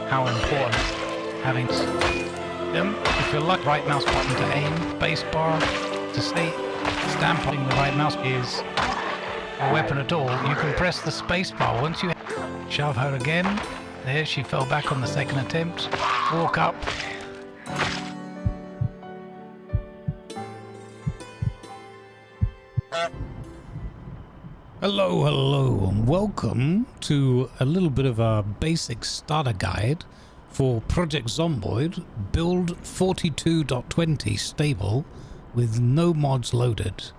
how important having them. If you like, right mouse button to aim, base bar to stay, stamping the right mouse is a weapon at all. You can press the space bar. Once you shove her again, there she fell back on the second attempt. Walk up. Hello, and welcome to a little bit of a basic starter guide for Project Zomboid, build 42.20 stable with no mods loaded.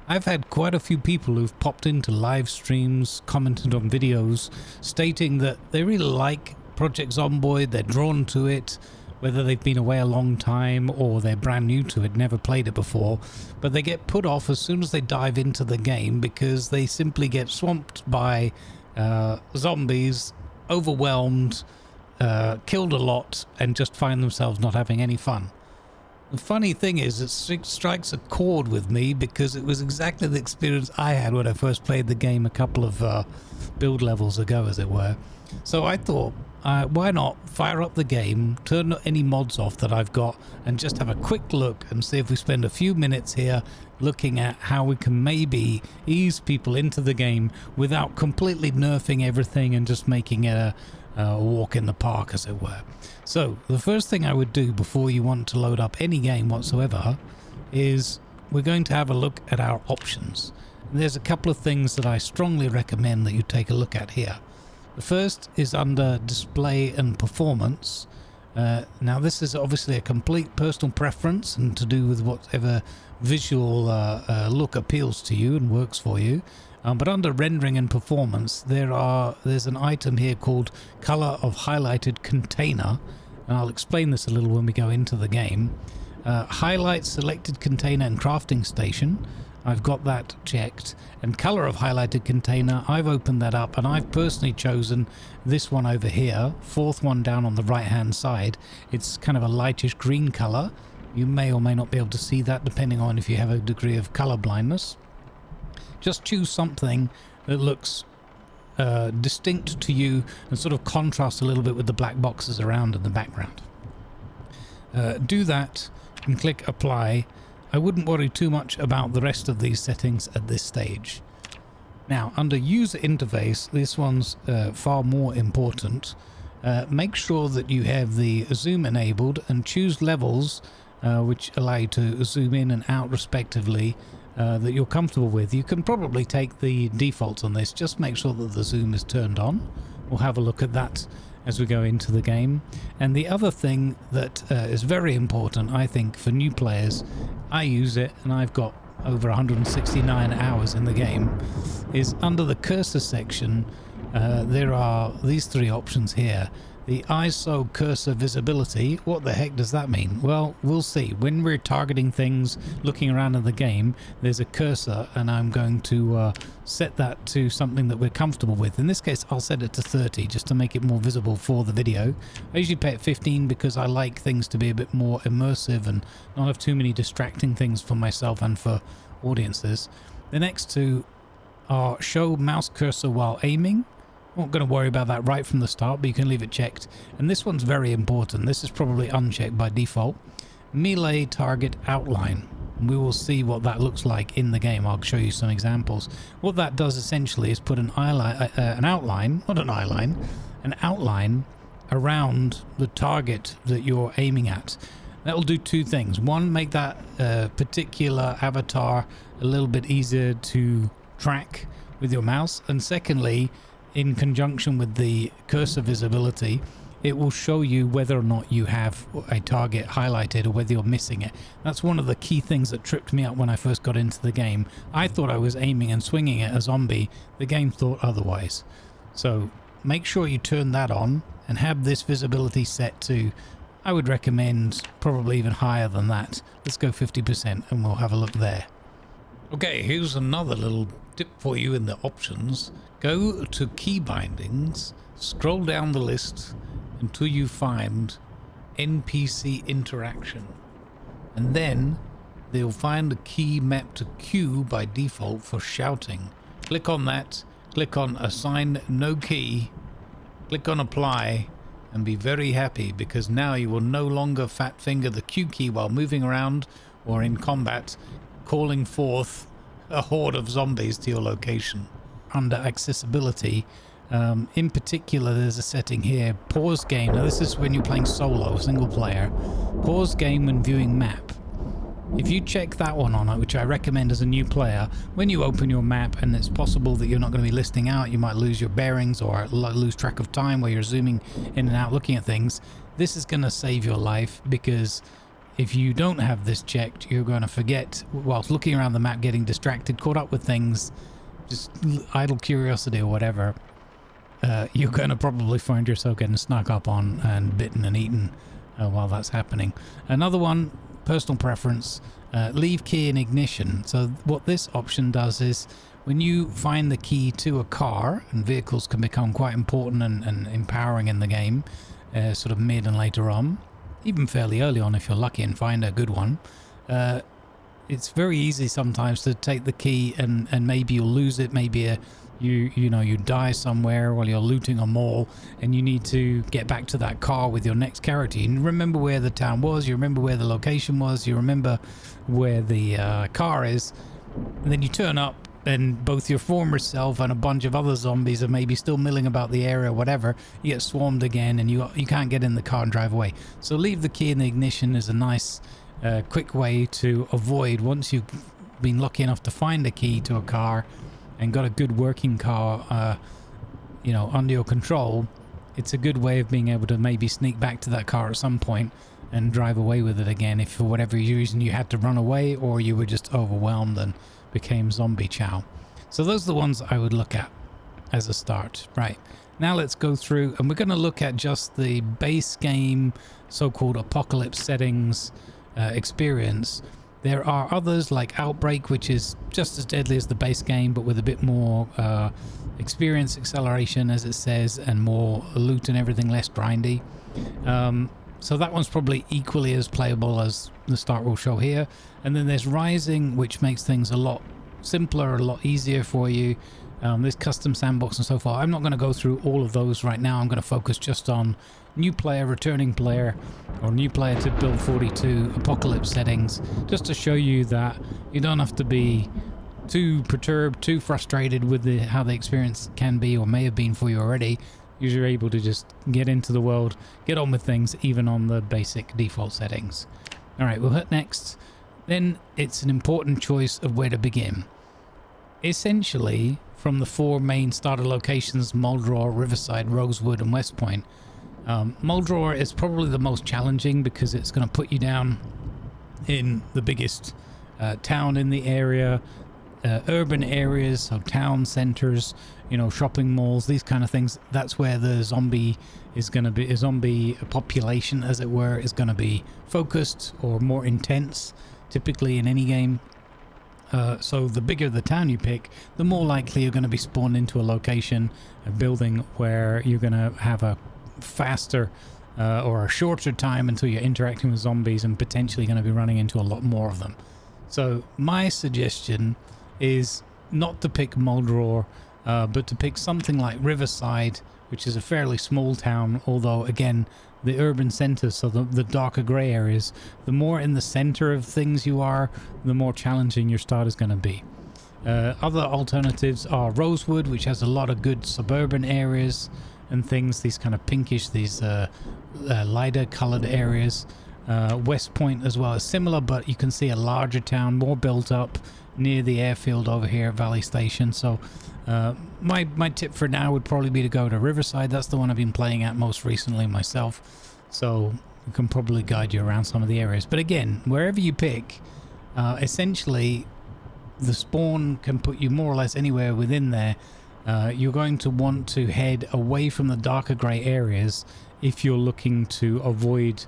I've had quite a few people who've popped into live streams, commented on videos, stating that they really like Project Zomboid, they're drawn to it, whether they've been away a long time or they're brand new to it, never played it before, but they get put off as soon as they dive into the game because they simply get swamped by zombies, overwhelmed, killed a lot, and just find themselves not having any fun. The funny thing is, it strikes a chord with me because it was exactly the experience I had when I first played the game a couple of build levels ago, as it were. So I thought, why not fire up the game, turn any mods off that I've got, and just have a quick look and see if we spend a few minutes here looking at how we can maybe ease people into the game without completely nerfing everything and just making it a walk in the park, as it were. So the first thing I would do before you want to load up any game whatsoever is we're going to have a look at our options. And there's a couple of things that I strongly recommend that you take a look at here. The first is under display and performance. Now this is obviously a complete personal preference and to do with whatever visual look appeals to you and works for you. But under rendering and performance, there's an item here called color of highlighted container, and I'll explain this a little when we go into the game. Highlight selected container and crafting station, I've got that checked, and color of highlighted container, I've opened that up and I've personally chosen this one over here, fourth one down on the right hand side. It's kind of a lightish green color. You may or may not be able to see that depending on if you have a degree of color blindness. Just choose something that looks distinct to you and sort of contrasts a little bit with the black boxes around in the background. Do that and click apply. I wouldn't worry too much about the rest of these settings at this stage. Now, under user interface, this one's far more important. Make sure that you have the zoom enabled and choose levels which allow you to zoom in and out respectively that you're comfortable with. You can probably take the defaults on this, just make sure that the zoom is turned on. We'll have a look at that as we go into the game. And the other thing that is very important, I think, for new players, I use it and I've got over 169 hours in the game, is under the cursor section there are these three options here. The ISO cursor visibility, what the heck does that mean? Well, we'll see. When we're targeting things, looking around in the game, there's a cursor and I'm going to set that to something that we're comfortable with. In this case, I'll set it to 30 just to make it more visible for the video. I usually pay it 15 because I like things to be a bit more immersive and not have too many distracting things for myself and for audiences. The next two are show mouse cursor while aiming. I'm not going to worry about that right from the start, but you can leave it checked. And this one's very important. This is probably unchecked by default. Melee target outline. We will see what that looks like in the game. I'll show you some examples. What that does essentially is put an outline around the target that you're aiming at. That will do two things. One, make that particular avatar a little bit easier to track with your mouse. And secondly, in conjunction with the cursor visibility, it will show you whether or not you have a target highlighted or whether you're missing it. That's one of the key things that tripped me up when I first got into the game. I thought I was aiming and swinging at a zombie. The game thought otherwise. So make sure you turn that on and have this visibility set to, I would recommend probably even higher than that. Let's go 50% and we'll have a look there. Okay, here's another little tip for you in the options. Go to key bindings, scroll down the list until you find NPC interaction, and then they'll find a key mapped to Q by default for shouting. Click on that, click on assign no key, click on apply, and be very happy, because now you will no longer fat finger the Q key while moving around or in combat, calling forth a horde of zombies to your location. Under accessibility, in particular, there's a setting here, pause game. Now this is when you're playing solo, single player. Pause game when viewing map. If you check that one on it, which I recommend as a new player, when you open your map and it's possible that you're not going to be listing out, you might lose your bearings or lose track of time where you're zooming in and out looking at things, this is going to save your life, because if you don't have this checked, you're going to forget whilst looking around the map, getting distracted, caught up with things, just idle curiosity or whatever. You're going to probably find yourself getting snuck up on and bitten and eaten while that's happening. Another one, personal preference, leave key in ignition. So what this option does is, when you find the key to a car, and vehicles can become quite important and empowering in the game, sort of mid and later on, even fairly early on if you're lucky and find a good one, it's very easy sometimes to take the key and maybe you'll lose it, maybe you die somewhere while you're looting a mall and you need to get back to that car with your next character. You remember where the town was, you remember where the location was, you remember where the car is, and then you turn up and both your former self and a bunch of other zombies are maybe still milling about the area or whatever. You get swarmed again and you can't get in the car and drive away. So leave the key in the ignition is a nice quick way to avoid, once you've been lucky enough to find a key to a car and got a good working car under your control, it's a good way of being able to maybe sneak back to that car at some point and drive away with it again if for whatever reason you had to run away or you were just overwhelmed and became zombie chow. So those are the ones I would look at as a start. Right, now let's go through and we're going to look at just the base game so-called apocalypse settings experience. There are others like Outbreak, which is just as deadly as the base game but with a bit more experience acceleration, as it says, and more loot and everything, less grindy. So that one's probably equally as playable as the start will show here. And then there's Rising, which makes things a lot simpler, a lot easier for you. There's custom sandbox and so forth. I'm not going to go through all of those right now. I'm going to focus just on new player, returning player, or new player to build 42 apocalypse settings, just to show you that you don't have to be too perturbed, too frustrated with how the experience can be or may have been for you already. You're able to just get into the world, get on with things, even on the basic default settings. All right, we'll hit next. Then it's an important choice of where to begin. Essentially, from the four main starter locations, Muldraugh, Riverside, Rosewood, and West Point, Muldraugh is probably the most challenging because it's going to put you down in the biggest town in the area, urban areas, so town centers, shopping malls, these kind of things. That's where the zombie is going to be, a zombie population, as it were, is going to be focused or more intense, typically in any game. So the bigger the town you pick, the more likely you're going to be spawned into a location, a building where you're going to have a faster or a shorter time until you're interacting with zombies and potentially going to be running into a lot more of them. So my suggestion is not to pick Muldraugh, but to pick something like Riverside, which is a fairly small town, although again the urban centers, so the darker grey areas, the more in the center of things you are, the more challenging your start is going to be. Other alternatives are Rosewood, which has a lot of good suburban areas and things, these kind of pinkish, these lighter colored areas. West Point as well is similar, but you can see a larger town, more built up, near the airfield over here at Valley Station. So my tip for now would probably be to go to Riverside. That's the one I've been playing at most recently myself, so it can probably guide you around some of the areas. But again, wherever you pick, essentially the spawn can put you more or less anywhere within there. You're going to want to head away from the darker grey areas if you're looking to avoid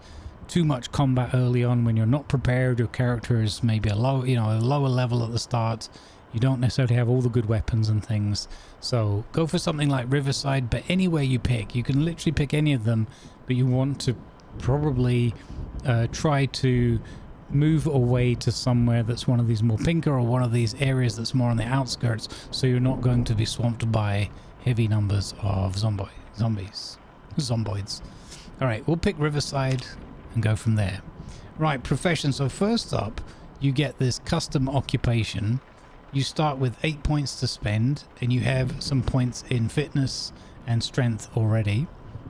too much combat early on when you're not prepared. Your character is maybe a lower level at the start. You don't necessarily have all the good weapons and things. So go for something like Riverside, but anywhere you pick, you can literally pick any of them, but you want to probably try to move away to somewhere that's one of these more pinker or one of these areas that's more on the outskirts, so you're not going to be swamped by heavy numbers of zomboids. All right, we'll pick Riverside and go from there. Right, profession. So first up, you get this custom occupation. You start with 8 points to spend, and you have some points in fitness and strength already,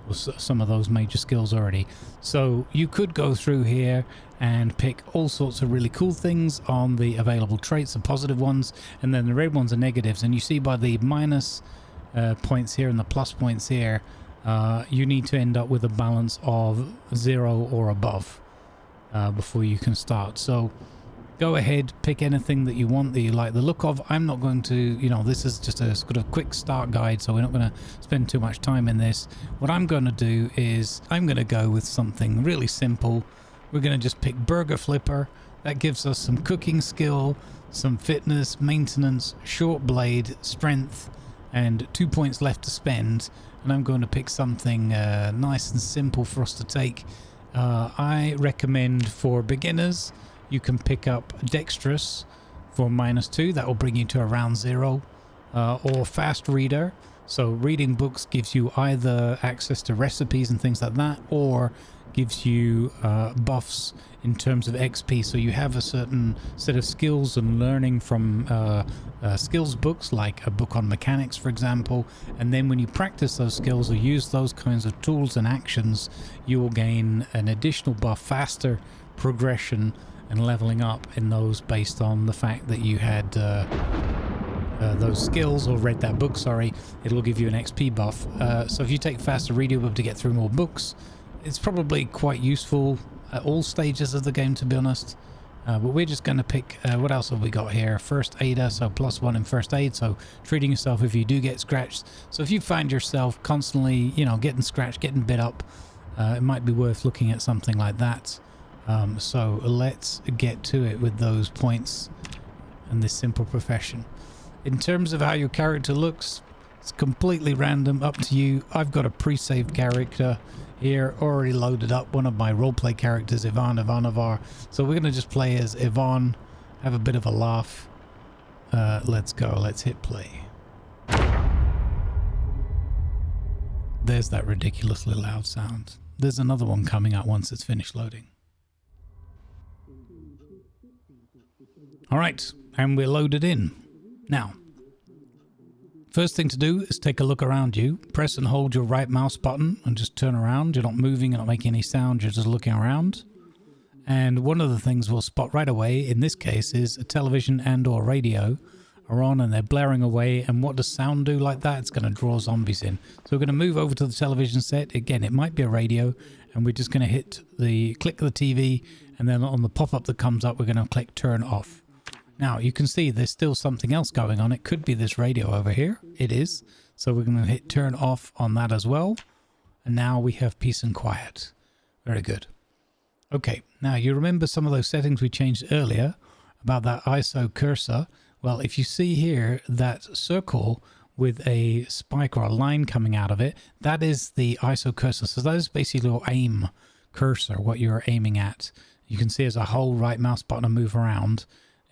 or some of those major skills already. So you could go through here and pick all sorts of really cool things on the available traits, the positive ones, and then the red ones are negatives. And you see by the minus points here and the plus points here, you need to end up with a balance of 0 or above before you can start. So go ahead, pick anything that you want, that you like the look of. I'm not going to, you know, this is just a sort of quick start guide, so we're not going to spend too much time in this. What I'm going to do is I'm going to go with something really simple. We're going to just pick Burger Flipper. That gives us some cooking skill, some fitness, maintenance, short blade, strength, and 2 points left to spend. And I'm going to pick something nice and simple for us to take. I recommend for beginners, you can pick up Dexterous for -2. That will bring you to around 0. Or Fast Reader. So reading books gives you either access to recipes and things like that, or gives you buffs in terms of XP. So you have a certain set of skills and learning from skills books, like a book on mechanics, for example. And then when you practice those skills or use those kinds of tools and actions, you will gain an additional buff, faster progression and leveling up in those based on the fact that you had those skills or read that book. Sorry, it'll give you an XP buff. So if you take faster reading, you'll be able to get through more books. It's probably quite useful at all stages of the game, to be honest. But we're just going to pick, what else have we got here? First aider, so +1 in first aid, so treating yourself if you do get scratched. So if you find yourself constantly, you know, getting scratched, getting bit up, it might be worth looking at something like that. So let's get to it with those points and this simple profession. In terms of how your character looks, it's completely random, up to you. I've got a pre-saved character here already loaded up, one of my roleplay characters, Ivanovar. So we're going to just play as Ivan, have a bit of a laugh. Let's go, let's hit play. There's that ridiculously loud sound. There's another one coming up once it's finished loading. Alright, and we're loaded in. Now, first thing to do is take a look around you. Press and hold your right mouse button and just turn around. You're not moving, you're not making any sound, you're just looking around. And one of the things we'll spot right away, in this case, is a television and or radio are on and they're blaring away. And what does sound do like that? It's going to draw zombies in. So we're going to move over to the television set. Again, it might be a radio, and we're just going to click the TV, and then on the pop-up that comes up, we're going to click turn off. Now, you can see there's still something else going on. It could be this radio over here. It is. So we're going to hit turn off on that as well. And now we have peace and quiet. Very good. Okay, now you remember some of those settings we changed earlier about that ISO cursor. Well, if you see here that circle with a spike or a line coming out of it, that is the ISO cursor. So that is basically your aim cursor, what you're aiming at. You can see as a whole right mouse button and move around.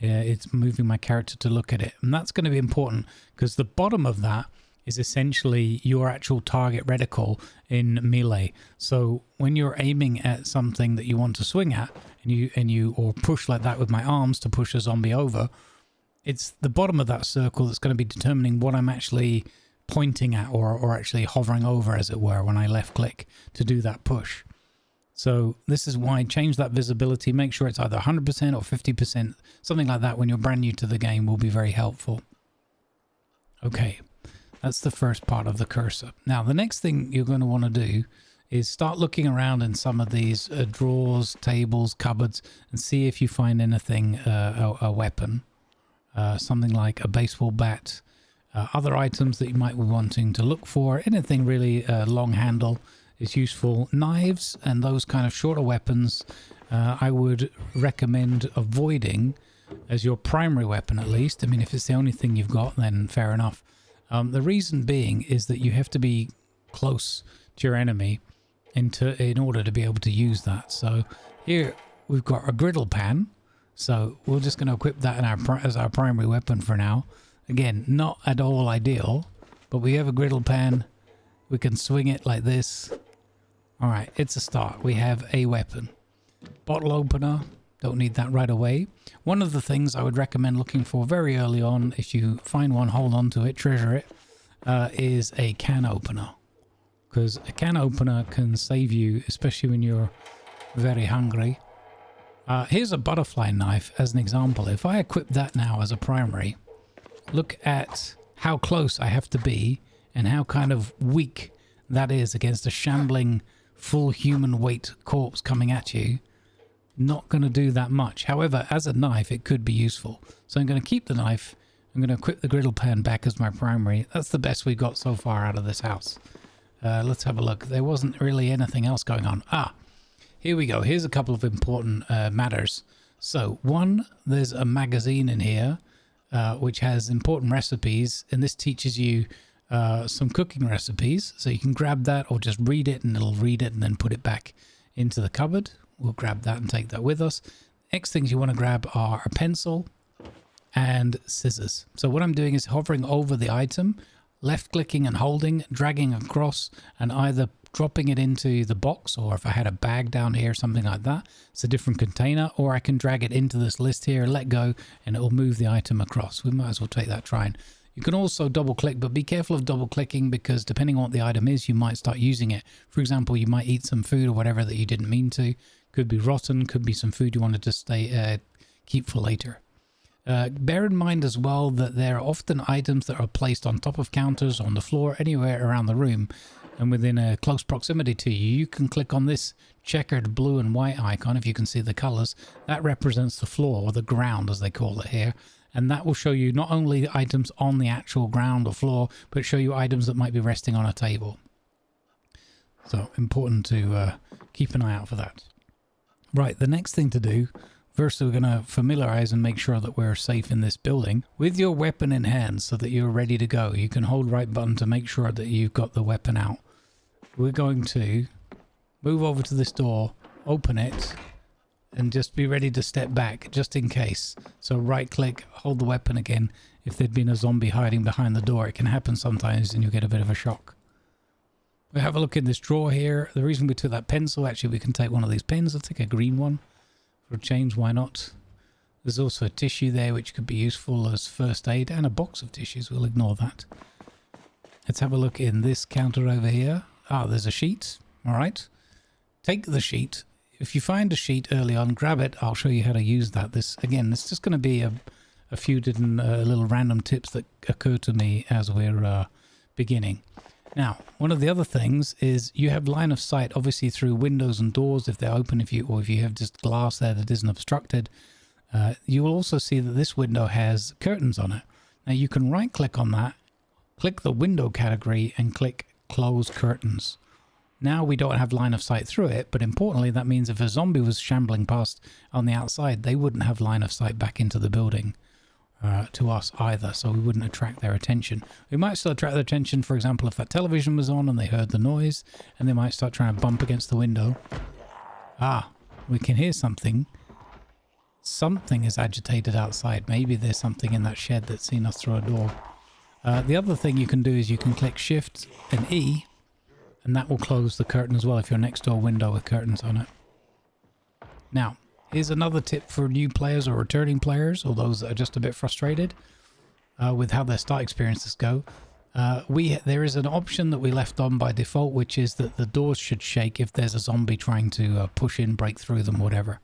It's moving my character to look at it. And that's going to be important because the bottom of that is essentially your actual target reticle in melee. So when you're aiming at something that you want to swing at and you or push like that with my arms to push a zombie over, it's the bottom of that circle that's going to be determining what I'm actually pointing at or actually hovering over, as it were, when I left click to do that push. So this is why change that visibility, make sure it's either 100% or 50%, something like that when you're brand new to the game will be very helpful. Okay, that's the first part of the cursor. Now the next thing you're going to want to do is start looking around in some of these drawers, tables, cupboards, and see if you find anything, a weapon, something like a baseball bat, other items that you might be wanting to look for, anything really long handle. Is useful. Knives and those kind of shorter weapons I would recommend avoiding as your primary weapon, at least. I mean, if it's the only thing you've got, then fair enough. The reason being is that you have to be close to your enemy in order to be able to use that. So here we've got a Griddle Pan, so we're just going to equip that as our primary weapon for now. Again, not at all ideal, but we have a Griddle Pan. We can swing it like this. Alright, it's a start. We have a weapon. Bottle opener. Don't need that right away. One of the things I would recommend looking for very early on, if you find one, hold on to it, treasure it, is a can opener. Because a can opener can save you, especially when you're very hungry. Here's a butterfly knife as an example. If I equip that now as a primary, look at how close I have to be and how kind of weak that is against a shambling full human weight corpse coming at you. Not going to do that much. However, as a knife, it could be useful. So I'm going to keep the knife. I'm going to equip the Griddle Pan back as my primary. That's the best we got so far out of this house. Let's have a look. There wasn't really anything else going on. Here we go. Here's a couple of important matters. So, one, there's a magazine in here, which has important recipes. And this teaches you some cooking recipes. So you can grab that or just read it and it'll read it and then put it back into the cupboard. We'll grab that and take that with us. Next things you want to grab are a pencil and scissors. So what I'm doing is hovering over the item, left clicking and holding, dragging across and either dropping it into the box, or if I had a bag down here, something like that, it's a different container, or I can drag it into this list here, let go, and it will move the item across. We might as well take that trying. You can also double click, but be careful of double clicking because depending on what the item is, you might start using it. For example, you might eat some food or whatever that you didn't mean to. Could be rotten, could be some food you wanted to keep for later. Bear in mind as well that there are often items that are placed on top of counters, on the floor, anywhere around the room, and within a close proximity to you. You can click on this checkered blue and white icon, if you can see the colors. That represents the floor, or the ground as they call it here. And that will show you not only items on the actual ground or floor, but show you items that might be resting on a table. So important to keep an eye out for that. Right, the next thing to do, first we're going to familiarize and make sure that we're safe in this building with your weapon in hand so that you're ready to go. You can hold right button to make sure that you've got the weapon out. We're going to move over to this door, open it, and just be ready to step back just in case. So right click, hold the weapon again. If there'd been a zombie hiding behind the door, it can happen sometimes and you get a bit of a shock. We have a look in this drawer here. The reason we took that pencil, actually we can take one of these pens. I'll take a green one for a change, why not? There's also a tissue there which could be useful as first aid, and a box of tissues. We'll ignore that. Let's have a look in this counter over here. There's a sheet. All right. Take the sheet. If you find a sheet early on, grab it. I'll show you how to use that. This is just going to be a few little random tips that occur to me as we're beginning. Now, one of the other things is you have line of sight, obviously, through windows and doors if they're open, if you have just glass there that isn't obstructed. You will also see that this window has curtains on it. Now, you can right-click on that, click the window category, and click Close Curtains. Now we don't have line of sight through it, but importantly, that means if a zombie was shambling past on the outside, they wouldn't have line of sight back into the building. To us either, so we wouldn't attract their attention. We might still attract their attention, for example, if that television was on and they heard the noise, and they might start trying to bump against the window. We can hear something. Something is agitated outside. Maybe there's something in that shed that's seen us through a door. The other thing you can do is you can click Shift and E, and that will close the curtain as well if you're next to a window with curtains on it. Now, here's another tip for new players or returning players, or those that are just a bit frustrated with how their start experiences go. There is an option that we left on by default, which is that the doors should shake if there's a zombie trying to push in, break through them, whatever.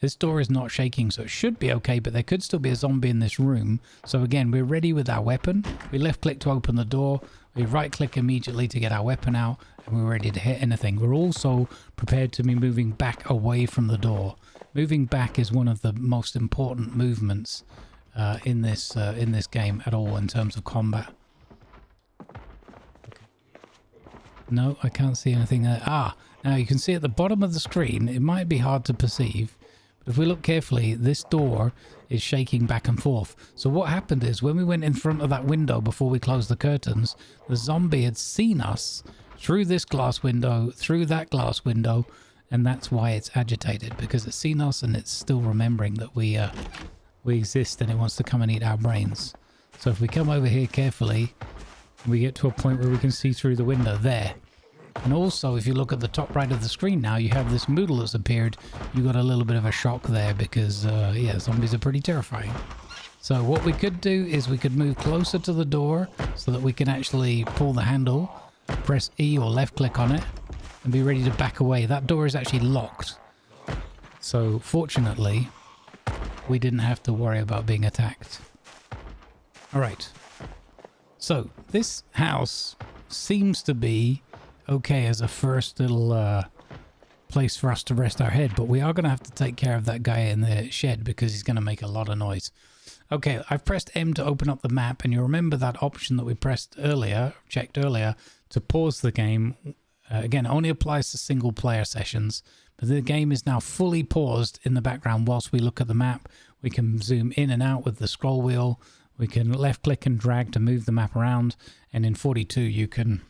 This door is not shaking, so it should be okay, but there could still be a zombie in this room. So again, we're ready with our weapon. We left click to open the door. We right click immediately to get our weapon out, and we're ready to hit anything. We're also prepared to be moving back away from the door. Moving back is one of the most important movements in this game at all in terms of combat. No, I can't see anything there. Now you can see at the bottom of the screen, it might be hard to perceive, but if we look carefully, this door is shaking back and forth. So what happened is when we went in front of that window before we closed the curtains, the zombie had seen us through this glass window, through that glass window, and that's why it's agitated, because it's seen us and it's still remembering that we exist and it wants to come and eat our brains. So if we come over here carefully, we get to a point where we can see through the window there. And also, if you look at the top right of the screen now, you have this Moodle that's appeared. You got a little bit of a shock there because, yeah, zombies are pretty terrifying. So what we could do is we could move closer to the door so that we can actually pull the handle, press E or left click on it, and be ready to back away. That door is actually locked. So fortunately, we didn't have to worry about being attacked. All right. So this house seems to be okay as a first little place for us to rest our head, but we are going to have to take care of that guy in the shed because he's going to make a lot of noise. Okay, I've pressed M to open up the map, and you remember that option that we pressed earlier, checked earlier, to pause the game. Again, it only applies to single player sessions, but the game is now fully paused in the background whilst we look at the map. We can zoom in and out with the scroll wheel. We can left click and drag to move the map around, and in 42 you can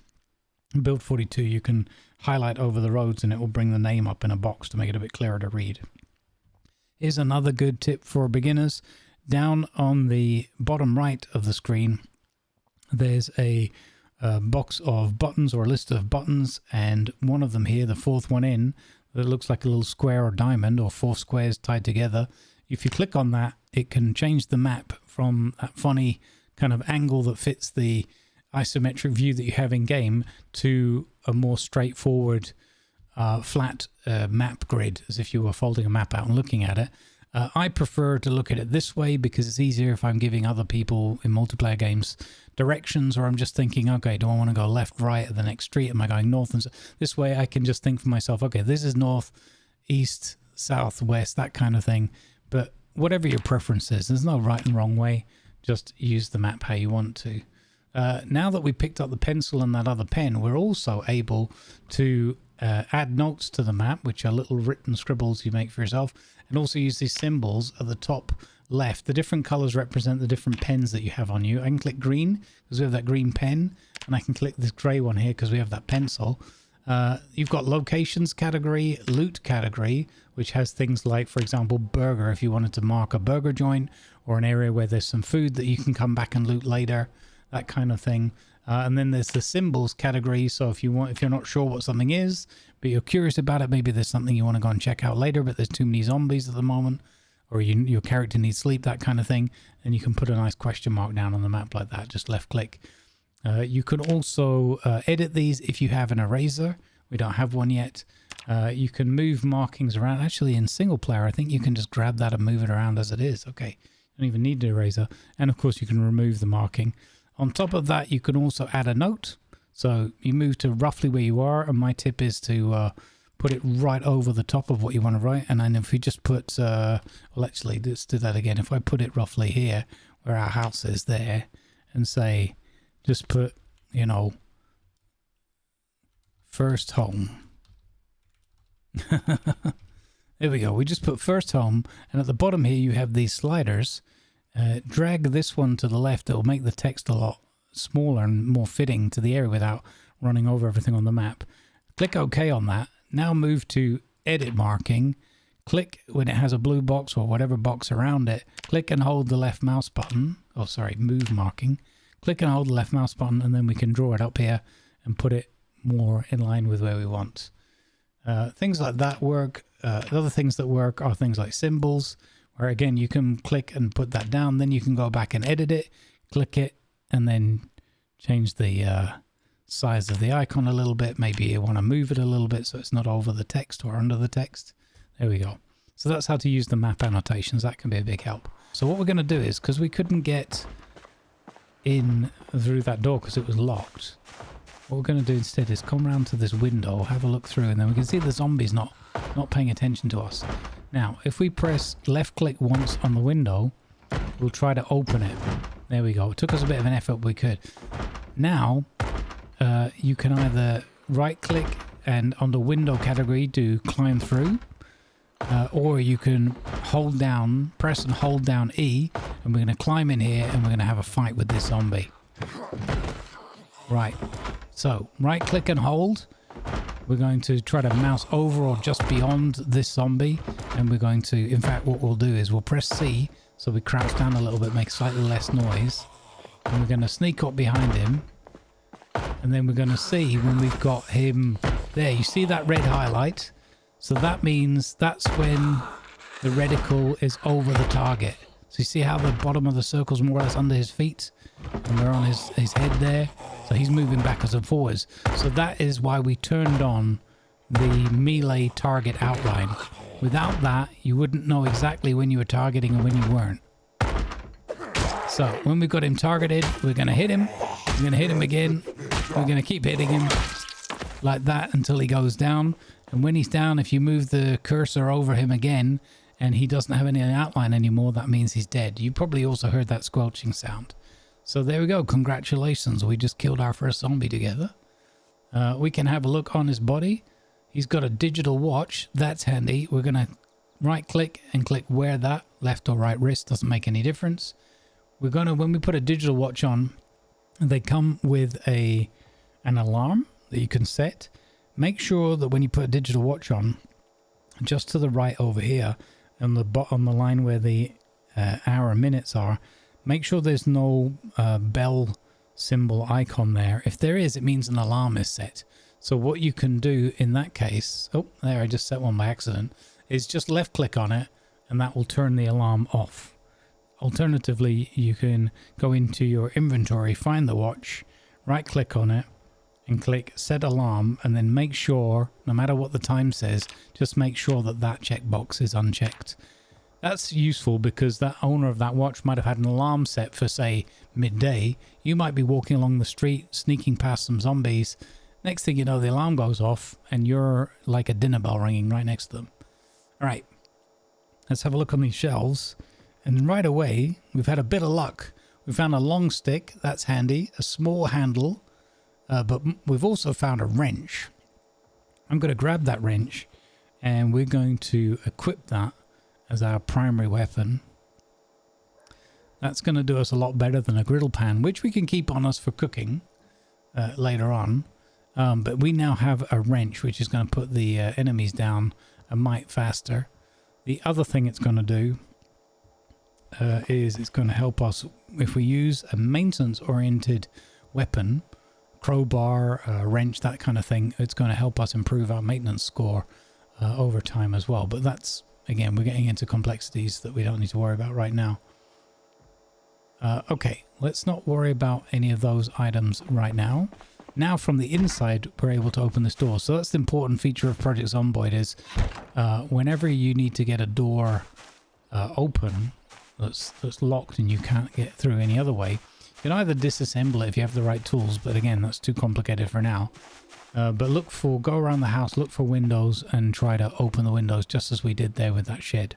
build 42, you can highlight over the roads and it will bring the name up in a box to make it a bit clearer to read. Here's another good tip for beginners. Down on the bottom right of the screen, there's a box of buttons or a list of buttons, and one of them here, the fourth one in, that looks like a little square or diamond or 4 squares tied together. If you click on that, it can change the map from that funny kind of angle that fits the isometric view that you have in game to a more straightforward flat map grid, as if you were folding a map out and looking at it. I prefer to look at it this way because it's easier if I'm giving other people in multiplayer games directions, or I'm just thinking, okay, do I want to go left, right at the next street? Am I going north? And so this way I can just think for myself, okay, this is north, east, south, west, that kind of thing. But whatever your preference is, there's no right and wrong way. Just use the map how you want to. Now that we picked up the pencil and that other pen, we're also able to add notes to the map, which are little written scribbles you make for yourself, and also use these symbols at the top left. The different colors represent the different pens that you have on you. I can click green because we have that green pen, and I can click this gray one here because we have that pencil. You've got locations category, loot category, which has things like, for example, burger, if you wanted to mark a burger joint or an area where there's some food that you can come back and loot later, that kind of thing. And then there's the symbols category. So if you're not sure what something is, but you're curious about it, maybe there's something you want to go and check out later, but there's too many zombies at the moment, or your character needs sleep, that kind of thing, and you can put a nice question mark down on the map like that. Just left click. You can also edit these if you have an eraser. We don't have one yet. You can move markings around. Actually, in single player, I think you can just grab that and move it around as it is. Okay, you don't even need an eraser. And of course, you can remove the marking. On top of that, you can also add a note. So you move to roughly where you are, and my tip is to put it right over the top of what you want to write. And then if you just put, well, actually, let's do that again. If I put it roughly here, where our house is there, and say, just put, you know, first home. There we go. We just put first home, and at the bottom here you have these sliders. Drag this one to the left. It will make the text a lot smaller and more fitting to the area without running over everything on the map. Click OK on that. Now move to edit marking. Click when it has a blue box or whatever box around it. Click and hold the left mouse button. Oh, sorry, move marking. Click and hold the left mouse button, and then we can draw it up here and put it more in line with where we want. Things like that work. The other things that work are things like symbols, where again you can click and put that down, then you can go back and edit it, click it, and then change the size of the icon a little bit. Maybe you want to move it a little bit so it's not over the text or under the text. There we go. So that's how to use the map annotations. That can be a big help. So what we're going to do is, because we couldn't get in through that door because it was locked, what we're going to do instead is come around to this window, have a look through, and then we can see the zombies not paying attention to us. Now, if we press left click once on the window, we'll try to open it. There we go. It took us a bit of an effort, but we could. Now, you can either right click and under window category do climb through, or you can hold down, press and hold down E, and we're going to climb in here and we're going to have a fight with this zombie. Right. So, right click and hold. We're going to try to mouse over or just beyond this zombie, and we're going to, in fact, what we'll do is we'll press C, so we crouch down a little bit, make slightly less noise, and we're going to sneak up behind him, And then we're going to see when we've got him there. You see that red highlight? So that means that's when the reticle is over the target. So you see how the bottom of the circle's more or less under his feet? And we're on his head there. So he's moving backwards and forwards. So that is why we turned on the melee target outline. Without that, you wouldn't know exactly when you were targeting and when you weren't. So when we've got him targeted, we're going to hit him. We're going to hit him again. We're going to keep hitting him like that until he goes down. And when he's down, if you move the cursor over him again and he doesn't have any outline anymore, that means he's dead. You probably also heard that squelching sound. So there we go. Congratulations. We just killed our first zombie together. We can have a look on his body. He's got a digital watch. That's handy. We're going to right click and click wear that. Left or right wrist doesn't make any difference. We're going to, when we put a digital watch on, they come with an alarm that you can set. Make sure that when you put a digital watch on, just to the right over here, on the line where the hour and minutes are, make sure there's no bell symbol icon there. If there is, it means an alarm is set. So what you can do in that case, oh, there, I just set one by accident, is just left click on it and that will turn the alarm off. Alternatively, you can go into your inventory, find the watch, right click on it and click set alarm, and then make sure, no matter what the time says, just make sure that that checkbox is unchecked. That's useful because that owner of that watch might have had an alarm set for, say, midday. You might be walking along the street, sneaking past some zombies. Next thing you know, the alarm goes off and you're like a dinner bell ringing right next to them. All right, let's have a look on these shelves. And right away, we've had a bit of luck. We found a long stick, that's handy, a small handle, but we've also found a wrench. I'm going to grab that wrench and we're going to equip that as our primary weapon. That's going to do us a lot better than a griddle pan, which we can keep on us for cooking later on. But we now have a wrench, which is going to put the enemies down a mite faster. The other thing it's going to do is it's going to help us if we use a maintenance oriented weapon, crowbar, wrench, that kind of thing. It's going to help us improve our maintenance score over time as well. But that's, again, we're getting into complexities that we don't need to worry about right now. Okay, let's not worry about any of those items right now. Now from the inside, we're able to open this door. So that's the important feature of Project Zomboid is whenever you need to get a door open that's locked and you can't get through any other way, you can either disassemble it if you have the right tools, but again, that's too complicated for now. But go around the house, look for windows and try to open the windows just as we did there with that shed.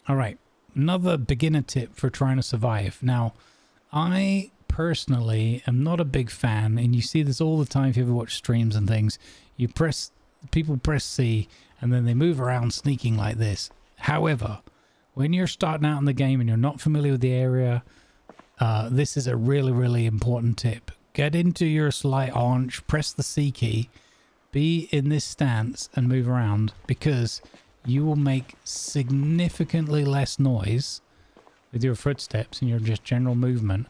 All right, another beginner tip for trying to survive. Now, I personally am not a big fan, and you see this all the time if you ever watch streams and things. People press C and then they move around sneaking like this. However, when you're starting out in the game and you're not familiar with the area, this is a really, really important tip. Get into your slight haunch, press the C key, be in this stance and move around, because you will make significantly less noise with your footsteps and your just general movement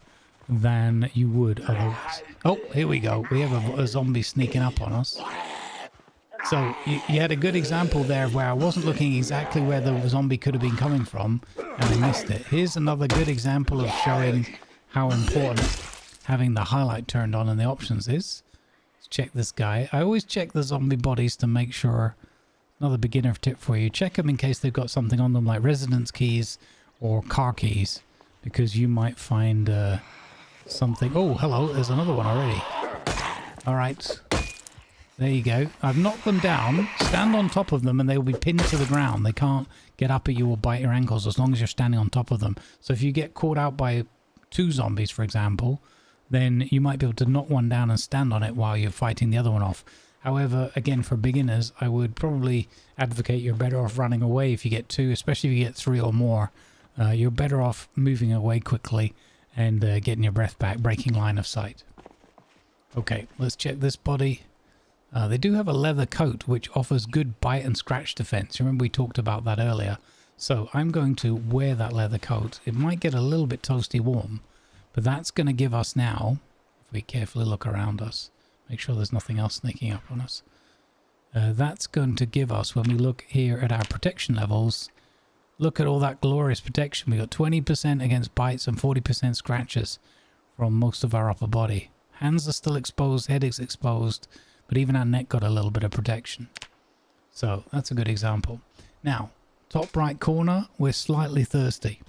than you would otherwise. Oh, here we go. We have a zombie sneaking up on us. So you had a good example there where I wasn't looking exactly where the zombie could have been coming from and I missed it. Here's another good example of showing how important having the highlight turned on in the options is. Let's check this guy. I always check the zombie bodies to make sure. Another beginner tip for you. Check them in case they've got something on them like residence keys or car keys, because you might find something. Oh, hello. There's another one already. All right. There you go. I've knocked them down. Stand on top of them and they will be pinned to the ground. They can't get up at you or bite your ankles as long as you're standing on top of them. So if you get caught out by 2 zombies, for example, then you might be able to knock one down and stand on it while you're fighting the other one off. However, again, for beginners, I would probably advocate you're better off running away if you get 2, especially if you get 3 or more. You're better off moving away quickly and getting your breath back, breaking line of sight. Okay, let's check this body. They do have a leather coat, which offers good bite and scratch defense. Remember we talked about that earlier. So I'm going to wear that leather coat. It might get a little bit toasty warm, but that's going to give us now, if we carefully look around us. Make sure there's nothing else sneaking up on us. That's going to give us, when we look here at our protection levels, look at all that glorious protection. We got 20% against bites and 40% scratches from most of our upper body. Hands are still exposed, head is exposed, but even our neck got a little bit of protection. So that's a good example. Now, top right corner, we're slightly thirsty.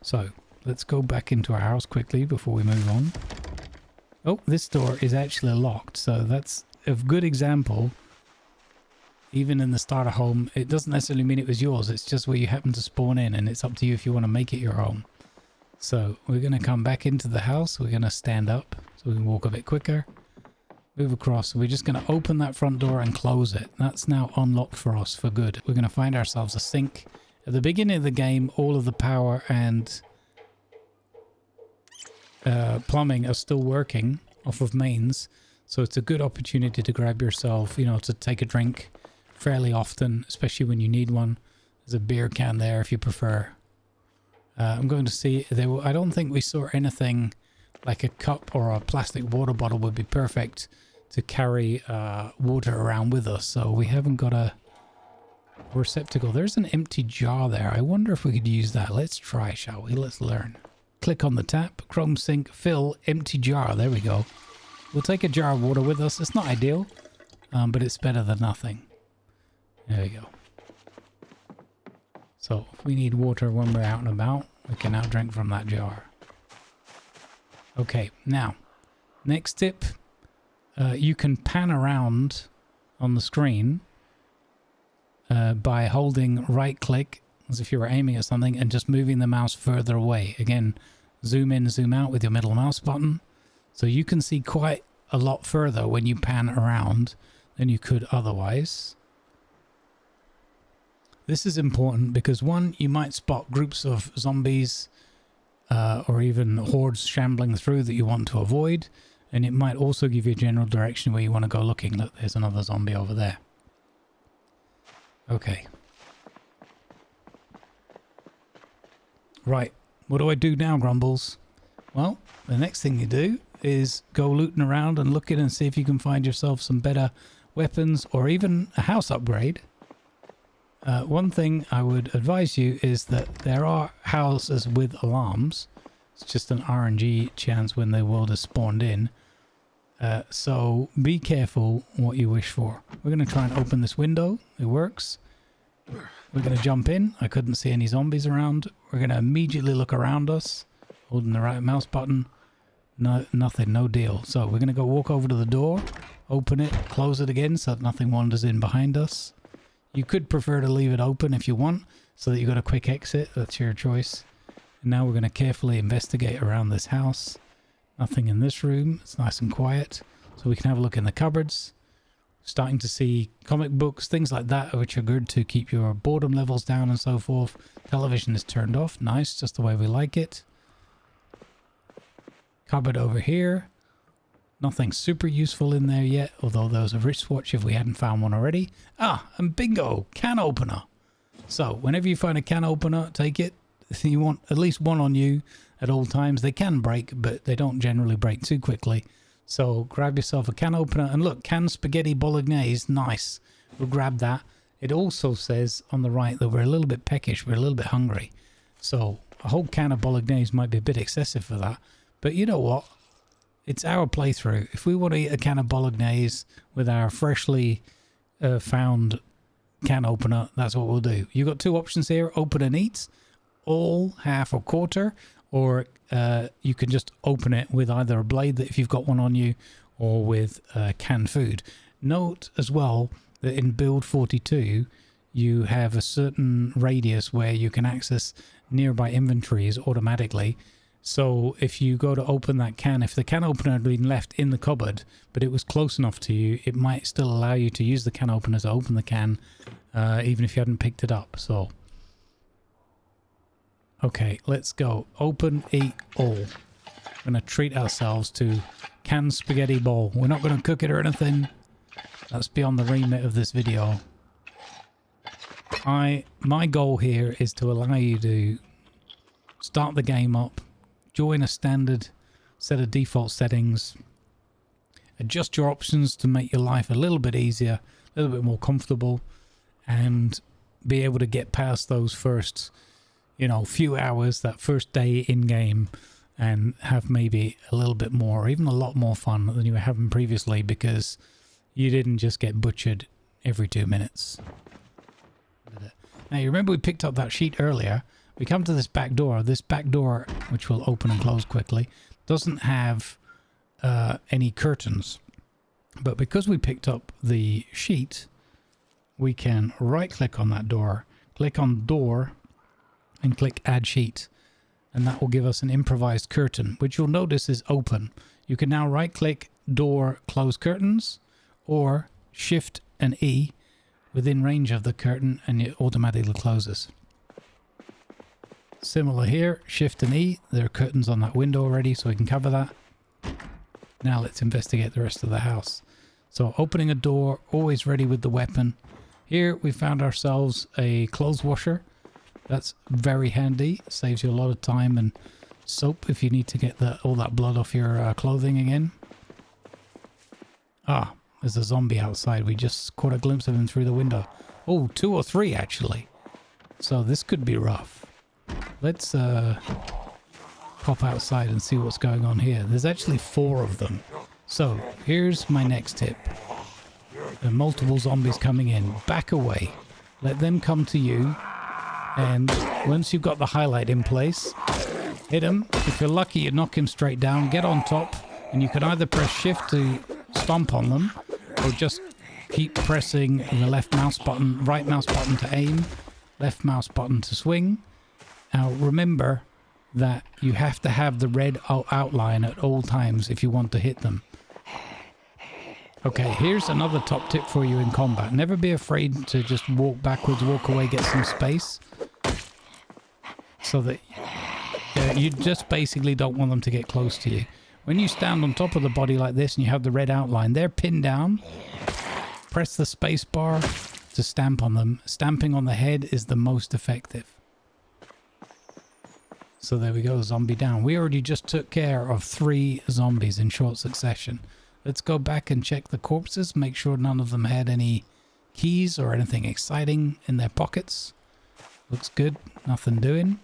So let's go back into our house quickly before we move on. Oh, this door is actually locked, so that's a good example. Even in the starter home, it doesn't necessarily mean it was yours. It's just where you happen to spawn in, and it's up to you if you want to make it your home. So we're going to come back into the house. We're going to stand up so we can walk a bit quicker. Move across. We're just going to open that front door and close it. That's now unlocked for us for good. We're going to find ourselves a sink. At the beginning of the game, all of the power and plumbing are still working off of mains. So it's a good opportunity to grab yourself, you know, to take a drink fairly often, especially when you need one. There's a beer can there if you prefer. I'm going to see, I don't think we saw anything like a cup or a plastic water bottle would be perfect to carry water around with us. So we haven't got a receptacle. There's an empty jar there. I wonder if we could use that. Let's try, shall we? Let's learn. Click on the tap, chrome sink, fill, empty jar. There we go. We'll take a jar of water with us. It's not ideal, but it's better than nothing. There we go. So if we need water when we're out and about, we can now drink from that jar. Okay, now, next tip. You can pan around on the screen by holding right click as if you were aiming at something and just moving the mouse further away. Again, zoom in, zoom out with your middle mouse button. So you can see quite a lot further when you pan around than you could otherwise. This is important because, one, you might spot groups of zombies or even hordes shambling through that you want to avoid. And it might also give you a general direction where you want to go looking. Look, there's another zombie over there. Okay. Right. What do I do now, Grumbles? Well, the next thing you do is go looting around and looking and see if you can find yourself some better weapons or even a house upgrade. One thing I would advise you is that there are houses with alarms. It's just an RNG chance when the world is spawned in. So be careful what you wish for. We're going to try and open this window. It works. We're going to jump in. I couldn't see any zombies around. We're going to immediately look around us, holding the right mouse button. No, nothing, no deal. So we're going to go walk over to the door, open it, close it again so that nothing wanders in behind us. You could prefer to leave it open if you want, so that you've got a quick exit. That's your choice. And now we're going to carefully investigate around this house. Nothing in this room. It's nice and quiet. So we can have a look in the cupboards. Starting to see comic books, things like that, which are good to keep your boredom levels down and so forth. Television is turned off. Nice, just the way we like it. Cupboard over here. Nothing super useful in there yet, although there's a wristwatch if we hadn't found one already. Ah, and bingo, can opener. So whenever you find a can opener, take it. You want at least one on you at all times. They can break, but they don't generally break too quickly. So grab yourself a can opener, and look, canned spaghetti bolognese, nice. We'll grab that. It also says on the right that we're a little bit peckish, we're a little bit hungry. So a whole can of bolognese might be a bit excessive for that. But you know what? It's our playthrough. If we want to eat a can of bolognese with our freshly found can opener, that's what we'll do. You've got two options here, open and eat, all, half or quarter, or you can just open it with either a blade that if you've got one on you or with canned food. Note as well that in build 42 you have a certain radius where you can access nearby inventories automatically. So if you go to open that can, if the can opener had been left in the cupboard but it was close enough to you, it might still allow you to use the can opener to open the can even if you hadn't picked it up. So okay, let's go. Open, eat, all. We're going to treat ourselves to canned spaghetti bowl. We're not going to cook it or anything. That's beyond the remit of this video. My goal here is to allow you to start the game up, join a standard set of default settings, adjust your options to make your life a little bit easier, a little bit more comfortable, and be able to get past those first, you know, few hours, that first day in game, and have maybe a little bit more, or even a lot more fun than you were having previously, because you didn't just get butchered every 2 minutes. Now, you remember we picked up that sheet earlier. We come to this back door. This back door, which will open and close quickly, doesn't have any curtains. But because we picked up the sheet, we can right-click on that door, click on door, and click Add Sheet. And that will give us an improvised curtain, which you'll notice is open. You can now right-click door, close curtains, or Shift and E within range of the curtain, and it automatically closes. Similar here, Shift and E. There are curtains on that window already, so we can cover that. Now let's investigate the rest of the house. So opening a door, always ready with the weapon. Here we found ourselves a clothes washer. That's very handy. Saves you a lot of time and soap if you need to get all that blood off your clothing again. Ah, there's a zombie outside. We just caught a glimpse of him through the window. Oh, 2 or 3 actually. So this could be rough. Let's pop outside and see what's going on here. There's actually 4 of them. So here's my next tip. There are multiple zombies coming in. Back away. Let them come to you. And once you've got the highlight in place, hit him. If you're lucky, you knock him straight down. Get on top. And you can either press Shift to stomp on them, or just keep pressing the left mouse button, right mouse button to aim, left mouse button to swing. Now remember that you have to have the red outline at all times if you want to hit them. Okay, here's another top tip for you in combat. Never be afraid to just walk backwards, walk away, get some space. So that you just basically don't want them to get close to you. When you stand on top of the body like this and you have the red outline, they're pinned down. Press the space bar to stamp on them. Stamping on the head is the most effective. So there we go, zombie down. We already just took care of 3 zombies in short succession. Let's go back and check the corpses, make sure none of them had any keys or anything exciting in their pockets. Looks good, nothing doing.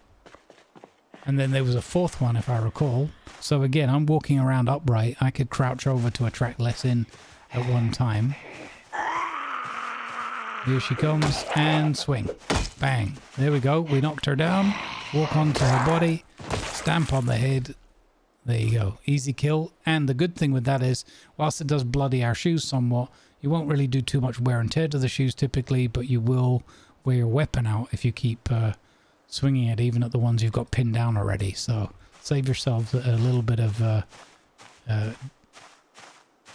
And then there was a 4th one, if I recall. So again, I'm walking around upright. I could crouch over to attract less in at one time. Here she comes, and swing. Bang. There we go. We knocked her down. Walk onto her body. Stamp on the head. There you go. Easy kill. And the good thing with that is, whilst it does bloody our shoes somewhat, you won't really do too much wear and tear to the shoes typically, but you will wear your weapon out if you keep swinging it, even at the ones you've got pinned down already. So save yourself a little bit of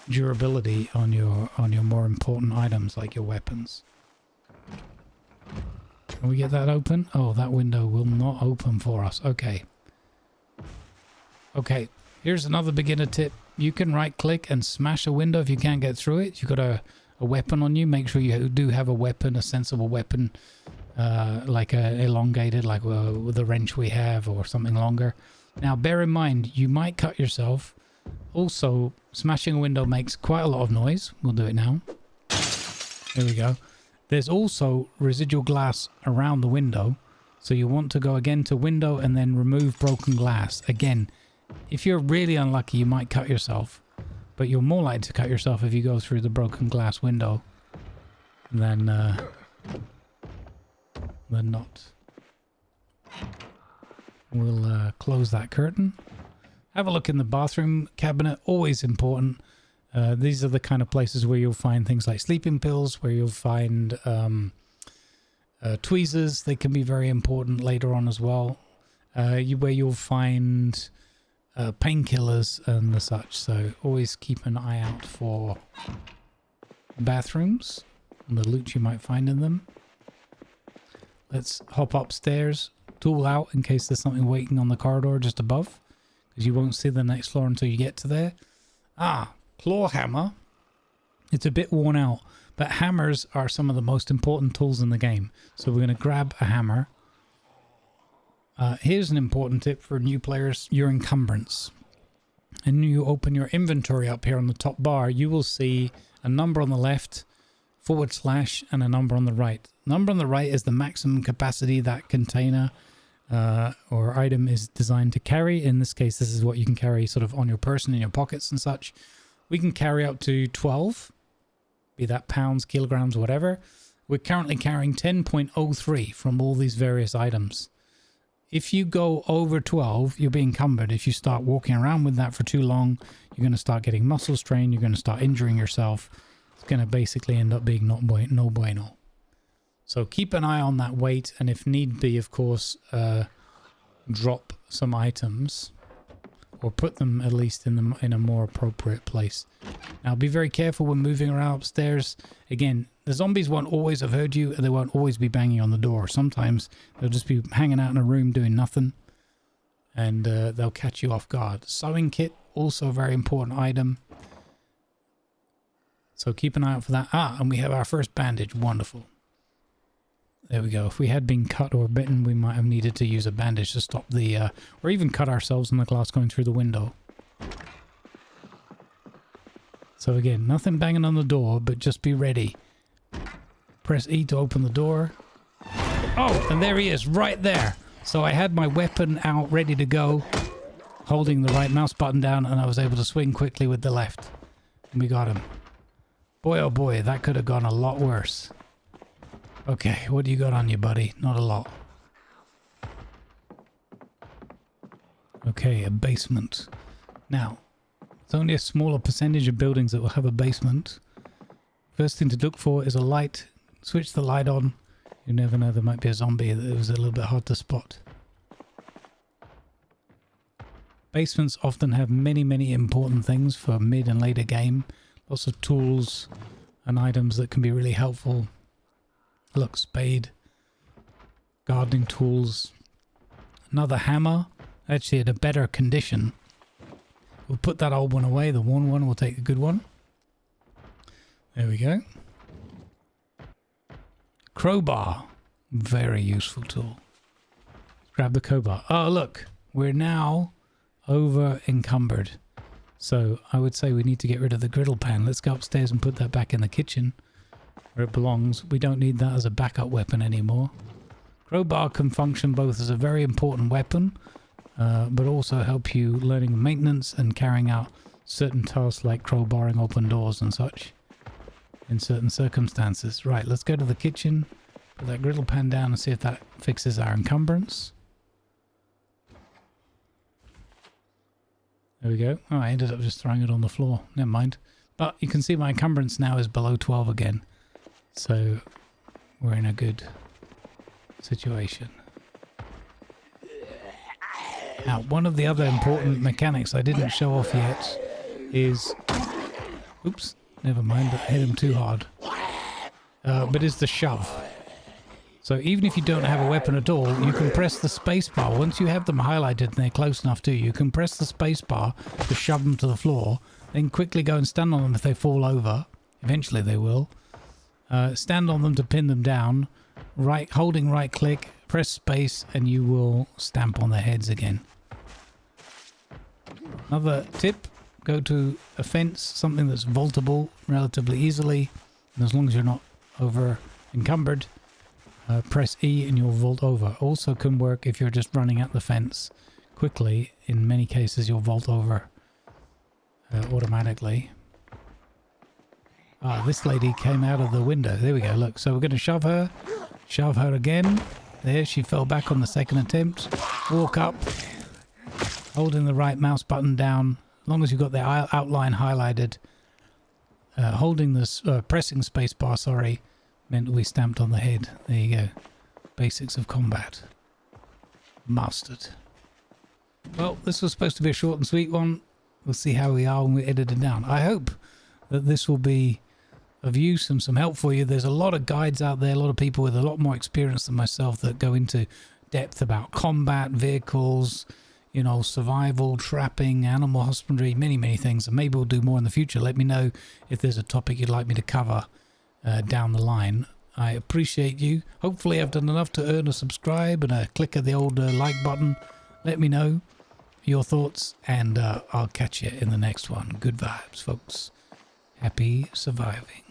durability on your more important items like your weapons. Can we get that open? Oh, that window will not open for us. Okay. Okay, here's another beginner tip. You can right click and smash a window if you can't get through it. You've got a weapon on you. Make sure you do have a weapon, a sensible weapon, like a elongated, like with the wrench we have, or something longer. Now bear in mind, you might cut yourself. Also, smashing a window makes quite a lot of noise. We'll do it now. There we go. There's also residual glass around the window, so you want to go again to window and then remove broken glass. Again, if you're really unlucky, you might cut yourself, but you're more likely to cut yourself if you go through the broken glass window than not. We'll close that curtain. Have a look in the bathroom cabinet, always important. These are the kind of places where you'll find things like sleeping pills, where you'll find tweezers. They can be very important later on as well. Where you'll find painkillers and the such. So always keep an eye out for bathrooms and the loot you might find in them. Let's hop upstairs, tool out in case there's something waiting on the corridor just above, because you won't see the next floor until you get to there. Ah, claw hammer. It's a bit worn out, but hammers are some of the most important tools in the game. So we're going to grab a hammer. Here's an important tip for new players, your encumbrance. and you open your inventory up here on the top bar, you will see a number on the left, / and a number on the right. Number on the right is the maximum capacity that container or item is designed to carry. In this case, this is what you can carry sort of on your person, in your pockets and such. We can carry up to 12, be that pounds, kilograms, whatever. We're currently carrying 10.03 from all these various items. If you go over 12, you'll be encumbered. If you start walking around with that for too long, you're going to start getting muscle strain. You're going to start injuring yourself. It's going to basically end up being no bueno. So keep an eye on that weight, and if need be, of course, drop some items or put them at least in a more appropriate place. Now be very careful when moving around upstairs. Again, the zombies won't always have heard you, and they won't always be banging on the door. Sometimes they'll just be hanging out in a room doing nothing, and they'll catch you off guard. Sewing kit, also a very important item. So keep an eye out for that. And we have our first bandage. Wonderful. There we go. If we had been cut or bitten, we might have needed to use a bandage to stop the... or even cut ourselves in the glass going through the window. So again, nothing banging on the door, but just be ready. Press E to open the door. Oh, and there he is, right there. So I had my weapon out, ready to go, holding the right mouse button down, and I was able to swing quickly with the left. And we got him. Boy, oh boy, that could have gone a lot worse. Okay, what do you got on you, buddy? Not a lot. Okay, a basement. Now, it's only a smaller percentage of buildings that will have a basement. First thing to look for is a light. Switch the light on. You never know, there might be a zombie. It was a little bit hard to spot. Basements often have many important things for mid and later game. Lots of tools and items that can be really helpful. Look, spade, gardening tools, another hammer, actually in a better condition. We'll put that old one away, the worn one, we'll take the good one. There we go. Crowbar, very useful tool. Grab the crowbar. Oh look, we're now over encumbered. So I would say we need to get rid of the griddle pan. Let's go upstairs and put that back in the kitchen where it belongs. We don't need that as a backup weapon anymore. Crowbar can function both as a very important weapon, but also help you learning maintenance and carrying out certain tasks like crowbarring open doors and such in certain circumstances. Right, let's go to the kitchen, put that griddle pan down and see if that fixes our encumbrance. There we go. Oh, I ended up just throwing it on the floor. Never mind. But you can see my encumbrance now is below 12 again. So we're in a good situation. Now, one of the other important mechanics I didn't show off yet is... Oops, never mind, I hit him too hard. But is the shove. So even if you don't have a weapon at all, you can press the space bar. Once you have them highlighted and they're close enough to you, you can press the space bar to shove them to the floor, then quickly go and stand on them if they fall over. Eventually they will. Stand on them to pin them down. Holding right click, press space, and you will stamp on their heads again. Another tip, go to a fence, something that's vaultable relatively easily, and as long as you're not over encumbered, press E and you'll vault over. Also can work if you're just running at the fence quickly. In many cases you'll vault over automatically. This lady came out of the window. There we go, look. So we're going to shove her again. There, she fell back on the second attempt. Walk up, holding the right mouse button down. As long as you've got the outline highlighted, holding this, pressing space bar, sorry, meant we stamped on the head. There you go. Basics of combat. Mastered. Well, this was supposed to be a short and sweet one. We'll see how we are when we edit it down. I hope that this will be of use and some help for you. There's a lot of guides out there, a lot of people with a lot more experience than myself that go into depth about combat, vehicles, you know, survival, trapping, animal husbandry, many things. And maybe we'll do more in the future. Let me know if there's a topic you'd like me to cover down the line. I appreciate you. Hopefully I've done enough to earn a subscribe and a click of the old like button. Let me know. your thoughts, and I'll catch you in the next one. Good vibes, folks. Happy surviving.